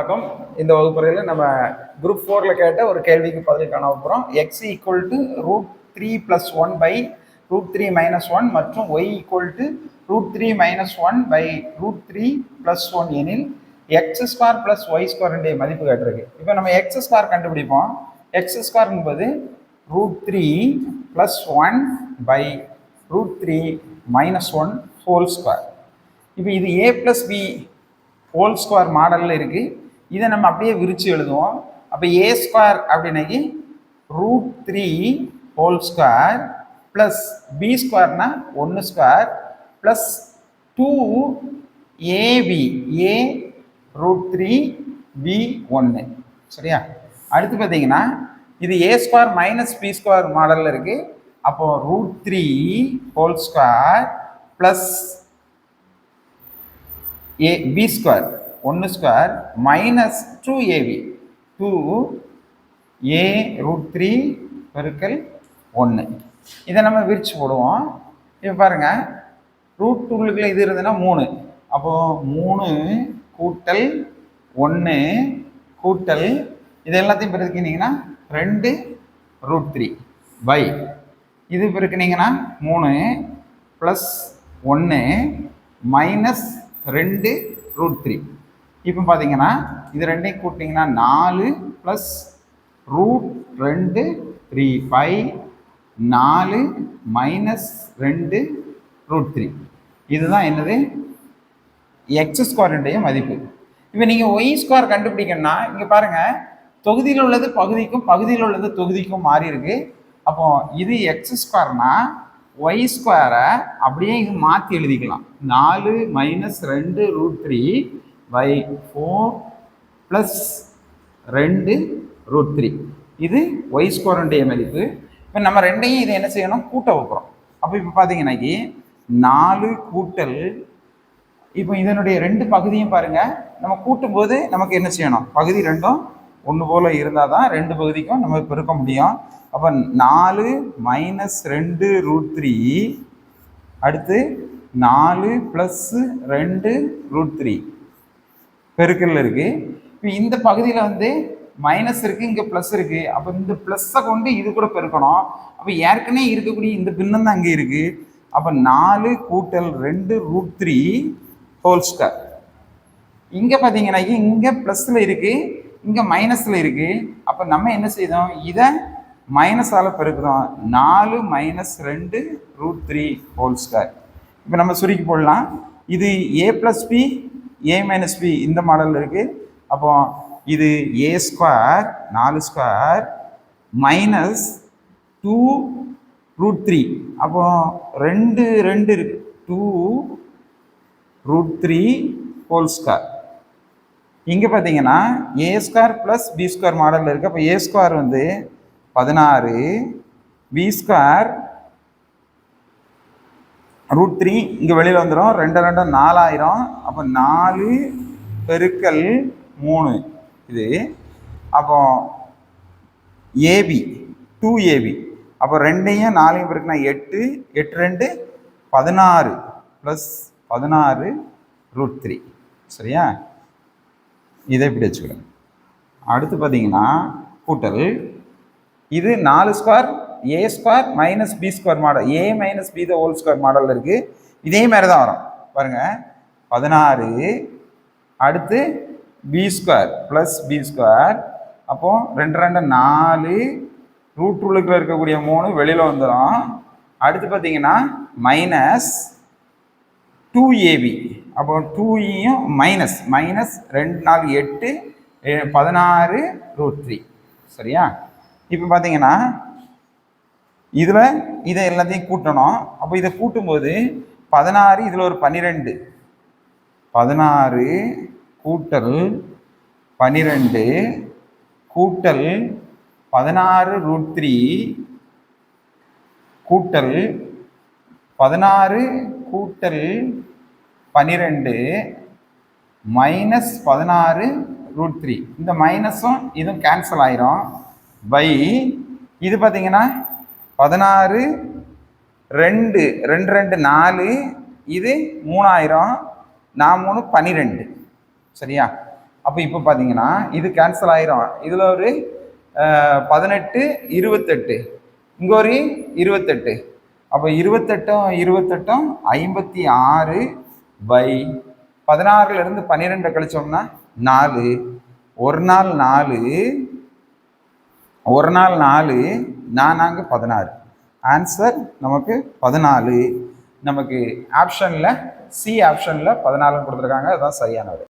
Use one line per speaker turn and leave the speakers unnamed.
வணக்கம். இந்த வகுப்புறையில் நம்ம குரூப் 4ல் கேட்ட ஒரு கேள்விக்கு பதில் காண போகிறோம். எக்ஸ் ஈக்குவல் டு √3 + 1 √3 - 1 மற்றும் ஒய் ஈக்குவல் டு √3 - 1 √3 + 1 எனில் x² + y² மதிப்பு கேட்டிருக்கு. இப்போ நம்ம x² கண்டுபிடிப்போம். x² என்பது √3 + 1 √3 - 1 ஹோல் ஸ்கொயர். இப்போ இது a + b ஹோல் ஸ்கொயர் மாடலில் இருக்குது. இதை நம்ம அப்படியே விரித்து எழுதுவோம். அப்போ a² அப்படின்னாக்கி √3 ஹோல் ஸ்கொயர் ப்ளஸ் b²னா 1² ப்ளஸ் 2ab a √3 b 1. சரியா? அடுத்து பார்த்தீங்கன்னா இது a² - b² மாடலில் இருக்குது. அப்போ √3 whole square plus b² 1² minus 2ab 2a √3 பெருக்கல் 1. இதை நம்ம விரிச்சு போடுவோம். இப்போ பாருங்க, √2க்குள்ள இது இருந்ததுன்னா 3. அப்போ 3 கூட்டல் 1 கூட்டல் இது எல்லாத்தையும் பெருக்கினீங்கன்னா 2 √3 பை இது பெருக்கினீங்கன்னா 3 ப்ளஸ் 1 மைனஸ் 2 √3. இப்போ பார்த்தீங்கன்னா இது ரெண்டையும் கூட்டிங்கன்னா 4 ப்ளஸ் √2 3 5 4 மைனஸ் 2 √3. இதுதான் என்னது x² மதிப்பு. இப்போ நீங்கள் y² கண்டுபிடிக்கணும்னா இங்கே பாருங்கள், தொகுதியில் உள்ளது பகுதிக்கும் பகுதியில் உள்ளது தொகுதிக்கும் மாறி இருக்கு. அப்போ இது x²னா y² அப்படியே இது மாற்றி எழுதிக்கலாம். 4 - 2 √3 4 ப்ளஸ் 2 √3. இது y² மதிப்பு. இப்போ நம்ம ரெண்டையும் இதை என்ன செய்யணும், கூட்ட வைக்கிறோம். அப்போ இப்போ பார்த்தீங்கன்னாக்கி 4 கூட்டல், இப்போ இதனுடைய 2 பகுதியும் பாருங்கள், நம்ம கூட்டும்போது நமக்கு என்ன செய்யணும், பகுதி ரெண்டும் ஒன்று போல் இருந்தால் தான் 2 பகுதிக்கும் நம்ம பெருக்க முடியும். அப்போ 4 - 2 √3 அடுத்து 4 ப்ளஸ் 2 √3 பெருக்கல் இருக்குது. இப்போ இந்த பகுதியில் வந்து மைனஸ் இருக்குது, இங்கே ப்ளஸ் இருக்குது. அப்போ இந்த ப்ளஸ்ஸை கொண்டு இது கூட பெருக்கணும். அப்போ ஏற்கனவே இருக்கக்கூடிய இந்த பின்னம் தான் அங்கே இருக்குது. அப்போ 4 கூட்டல் 2 √3 ஹோல் ஸ்கொயர். இங்கே பார்த்தீங்கன்னாக்கி இங்கே ப்ளஸில் இருக்குது, இங்கே மைனஸில் இருக்குது. அப்போ நம்ம என்ன செய்தோம், இதை மைனஸால் பெருக்குறோம். 4 - 2 √3 ஹோல் ஸ்கொயர். இப்போ நம்ம சுருக்கி போடலாம். இது a + b a - b இந்த மாடலில் இருக்குது. அப்போ இது a² 4² மைனஸ் 2 √3. அப்போ 2 இருக்கு, 2 √3 ஹோல் ஸ்கொயர். இங்கே பார்த்தீங்கன்னா a² + b² மாடலில் இருக்குது. அப்போ a² வந்து 16 b² √3 இங்கே வெளியில் வந்துடும். 2 2 4000. அப்போ 4 பெருக்கல் 3 இது. அப்போ ab 2ab. அப்போ 2யும் 4யும் பெருக்கினா 8 8 2 16 ப்ளஸ் 16 √3. சரியா? இதை இப்படி வச்சுக்கலாம். அடுத்து பார்த்தீங்கன்னா கூட்டல், இது 4² a² - b² model, a - b whole square மாடலில் இருக்குது. இதே மாதிரி தான் வரும் பாருங்கள். 16 அடுத்து b² ப்ளஸ் b². அப்போ 2 2 4 √2க்குள்ள இருக்கக்கூடிய 3 வெளியில் வந்துடும். அடுத்து பார்த்தீங்கன்னா மைனஸ் 2ab. அப்போ 2யும் மைனஸ் 2 4 8 16 √3. சரியா? இப்போ பார்த்தீங்கன்னா இதில் இதை எல்லாத்தையும் கூட்டணும். அப்போ இதை கூட்டும்போது 16 இதில் ஒரு 12 16 கூட்டல் 12 கூட்டல் 16 √3 கூட்டல் 16 கூட்டல் 12 மைனஸ் 16 √3. இந்த மைனஸும் இதுவும் கேன்சல் ஆயிரும். பை இது பார்த்தீங்கன்னா 16 2 2 2 4 இது 3000 நான் 3 12. சரியா? அப்போ இப்போ பார்த்தீங்கன்னா இது கேன்சல் ஆயிரும். இதில் ஒரு 18 28 இங்கே ஒரு 28. அப்போ 28 56 பை 16லேருந்து 12 கழிச்சோம்னா 4. ஒரு நாள் 4 4 16. ஆன்சர் நமக்கு 14. நமக்கு ஆப்ஷனில் சி ஆப்ஷனில் 14 கொடுத்துருக்காங்க. அதுதான் சரியானது.